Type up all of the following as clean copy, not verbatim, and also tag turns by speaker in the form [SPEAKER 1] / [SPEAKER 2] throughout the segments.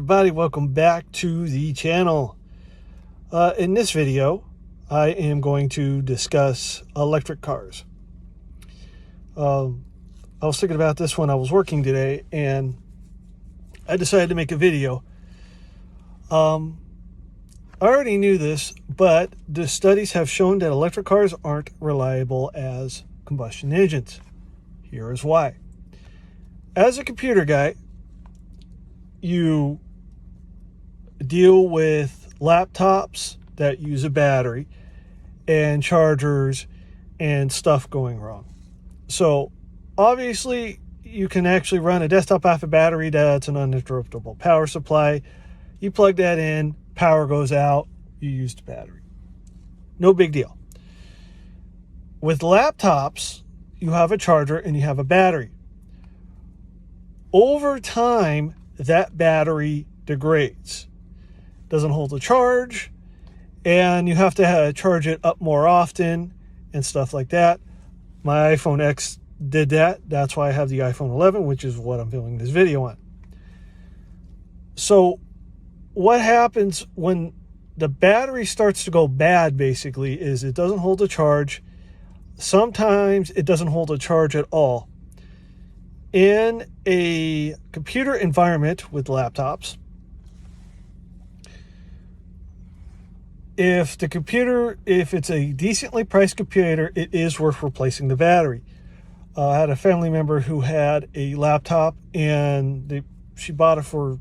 [SPEAKER 1] everybody, welcome back to the channel. In this video, I am going to discuss electric cars. I was thinking about this when I was working today, and I decided to make a video. I already knew this, but the studies have shown that electric cars aren't reliable as combustion engines. Here is why. As a computer guy, you deal with laptops that use a battery and chargers and stuff going wrong. So obviously you can actually run a desktop off a battery that's an uninterruptible power supply. You plug that in, power goes out, you use the battery. No big deal. With laptops, you have a charger and you have a battery. Over time, that battery degrades, doesn't hold a charge, and you have to charge it up more often and stuff like that. My iPhone X did that. That's why I have the iPhone 11, which is what I'm filming this video on. So what happens when the battery starts to go bad basically is it doesn't hold a charge. Sometimes it doesn't hold a charge at all. In a computer environment with laptops, if it's a decently priced computer, it is worth replacing the battery. I had a family member who had a laptop and she bought it for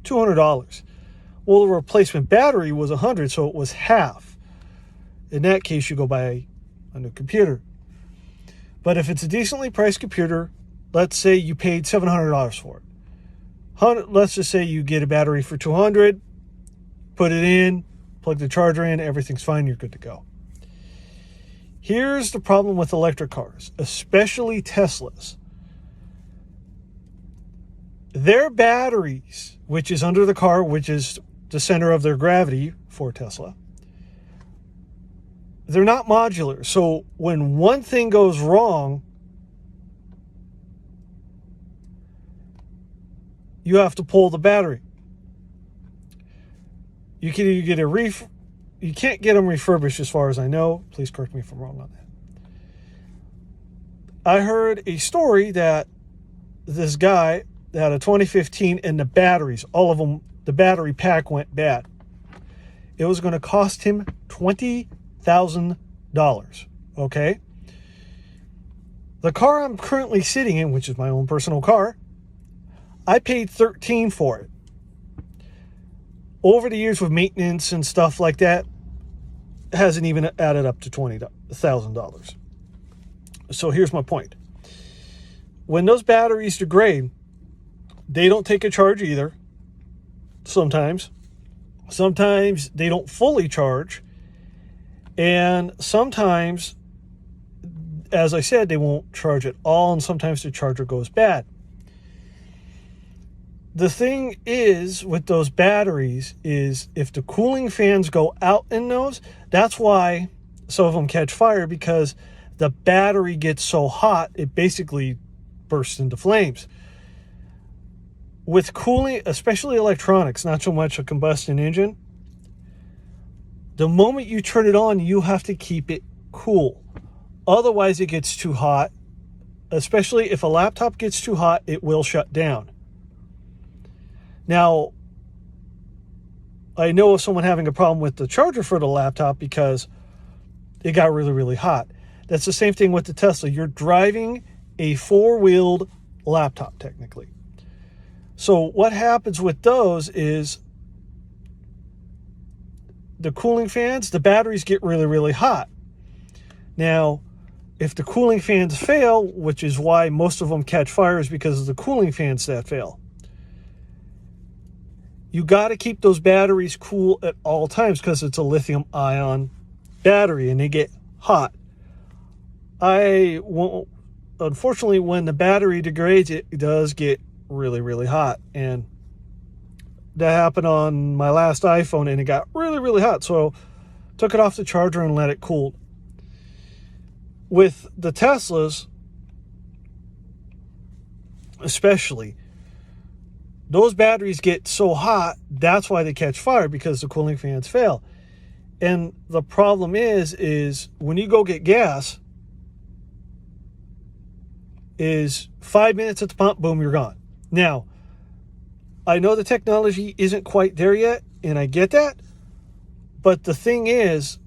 [SPEAKER 1] $200. Well, the replacement battery was $100, so it was half. In that case, you go buy a new computer. But if it's a decently priced computer, let's say you paid $700 for it. Let's just say you get a battery for $200, put it in, plug the charger in, everything's fine, you're good to go. Here's the problem with electric cars, especially Teslas. Their batteries, which is under the car, which is the center of their gravity for Tesla, they're not modular. So when one thing goes wrong, you have to pull the battery. You can either get you can't get them refurbished as far as I know. Please correct me if I'm wrong on that. I heard a story that this guy had a 2015 and the batteries, all of them, the battery pack went bad. It was going to cost him $20,000. Okay. The car I'm currently sitting in, which is my own personal car, I paid $13,000 for it. Over the years with maintenance and stuff like that, it hasn't even added up to $20,000. So here's my point. When those batteries degrade, they don't take a charge either. Sometimes they don't fully charge. And sometimes, as I said, they won't charge at all. And sometimes the charger goes bad. The thing is with those batteries is if the cooling fans go out in those, that's why some of them catch fire, because the battery gets so hot, it basically bursts into flames. With cooling, especially electronics, not so much a combustion engine, the moment you turn it on, you have to keep it cool. Otherwise, it gets too hot. Especially if a laptop gets too hot, it will shut down. Now, I know of someone having a problem with the charger for the laptop because it got really, really hot. That's the same thing with the Tesla. You're driving a four-wheeled laptop, technically. So what happens with those is the cooling fans, the batteries get really, really hot. Now, if the cooling fans fail, which is why most of them catch fire, is because of the cooling fans that fail. You got to keep those batteries cool at all times because it's a lithium-ion battery and they get hot. Unfortunately, when the battery degrades, it does get really, really hot. And that happened on my last iPhone and it got really, really hot. So took it off the charger and let it cool. With the Teslas, especially, those batteries get so hot, that's why they catch fire, because the cooling fans fail. And the problem is when you go get gas, is 5 minutes at the pump, boom, you're gone. Now, I know the technology isn't quite there yet, and I get that. But the thing is,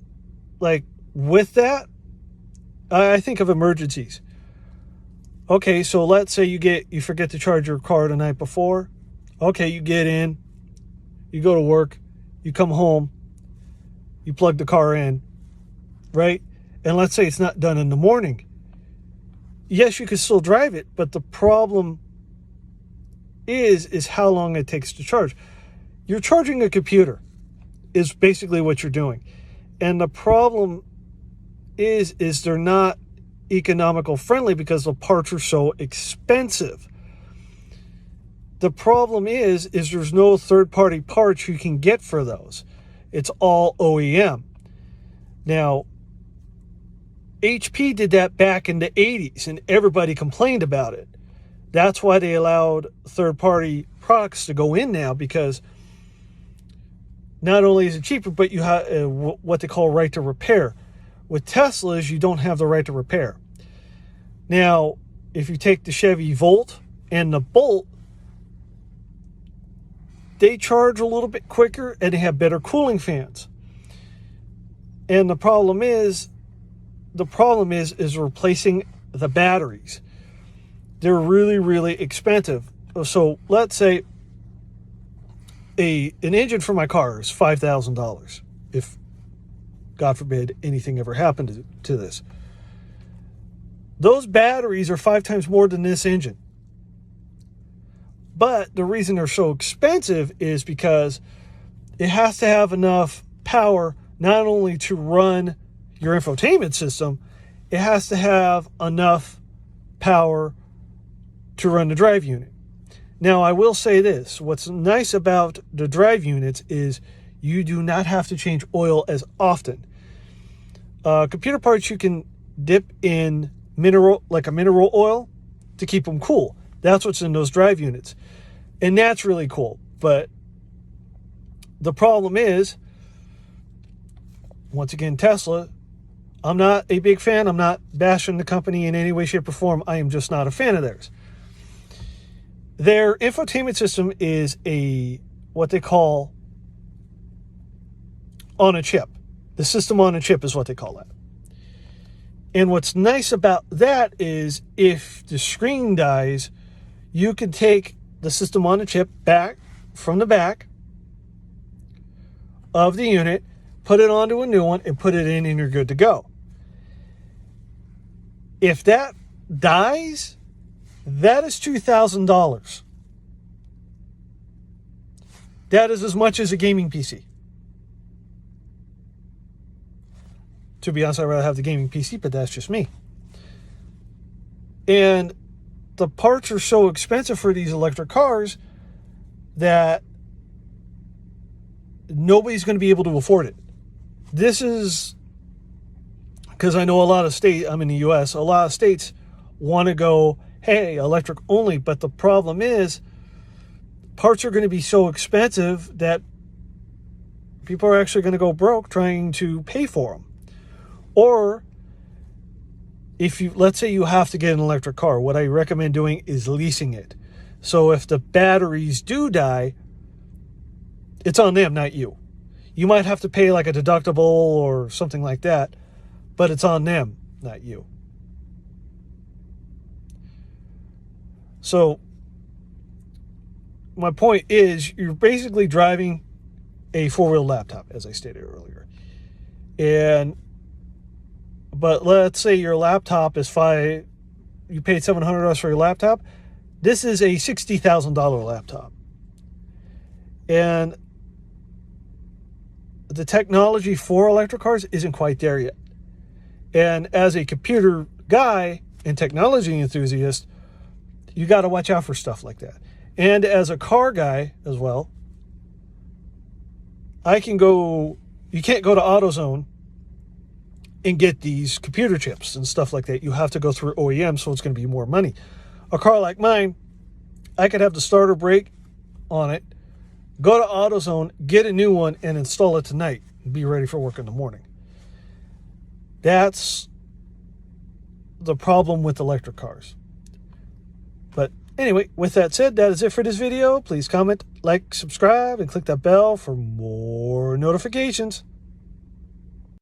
[SPEAKER 1] like, with that, I think of emergencies. Okay, so let's say you forget to charge your car the night before. Okay, you get in, you go to work, you come home, you plug the car in, right? And let's say it's not done in the morning. Yes, you can still drive it, but the problem is how long it takes to charge. You're charging a computer is basically what you're doing. And the problem is they're not economical friendly because the parts are so expensive. The problem is there's no third-party parts you can get for those. It's all OEM. Now, HP did that back in the 80s, and everybody complained about it. That's why they allowed third-party products to go in now, because not only is it cheaper, but you have what they call right to repair. With Teslas, you don't have the right to repair. Now, if you take the Chevy Volt and the Bolt, they charge a little bit quicker and they have better cooling fans. And the problem is replacing the batteries. They're really, really expensive. So let's say an engine for my car is $5,000. If, God forbid, anything ever happened to this. Those batteries are 5 times more than this engine. But the reason they're so expensive is because it has to have enough power not only to run your infotainment system, it has to have enough power to run the drive unit. Now, I will say this. What's nice about the drive units is you do not have to change oil as often. Computer parts you can dip in mineral oil to keep them cool. That's what's in those drive units. And that's really cool. But the problem is, once again, Tesla, I'm not a big fan. I'm not bashing the company in any way, shape, or form. I am just not a fan of theirs. Their infotainment system is what they call on a chip. The system on a chip is what they call that. And what's nice about that is if the screen dies, you can take the system on a chip back from the back of the unit, put it onto a new one, and put it in, and you're good to go. If that dies, that is $2,000. That is as much as a gaming PC. To be honest, I'd rather have the gaming PC, but that's just me. And the parts are so expensive for these electric cars that nobody's going to be able to afford it. This is because I know a lot of states, I'm in the US, a lot of states want to go, hey, electric only. But the problem is parts are going to be so expensive that people are actually going to go broke trying to pay for them. Or let's say you have to get an electric car, what I recommend doing is leasing it. So if the batteries do die, it's on them, not you. You might have to pay like a deductible or something like that, but it's on them, not you. So my point is, you're basically driving a four-wheel laptop, as I stated earlier. But let's say your laptop is you paid $700 for your laptop. This is a $60,000 laptop. And the technology for electric cars isn't quite there yet. And as a computer guy and technology enthusiast, you got to watch out for stuff like that. And as a car guy as well, you can't go to AutoZone and get these computer chips and stuff like that. You have to go through OEM, so it's going to be more money. A car like mine, I could have the starter brake on it, go to AutoZone, get a new one, and install it tonight. And be ready for work in the morning. That's the problem with electric cars. But anyway, with that said, that is it for this video. Please comment, like, subscribe, and click that bell for more notifications.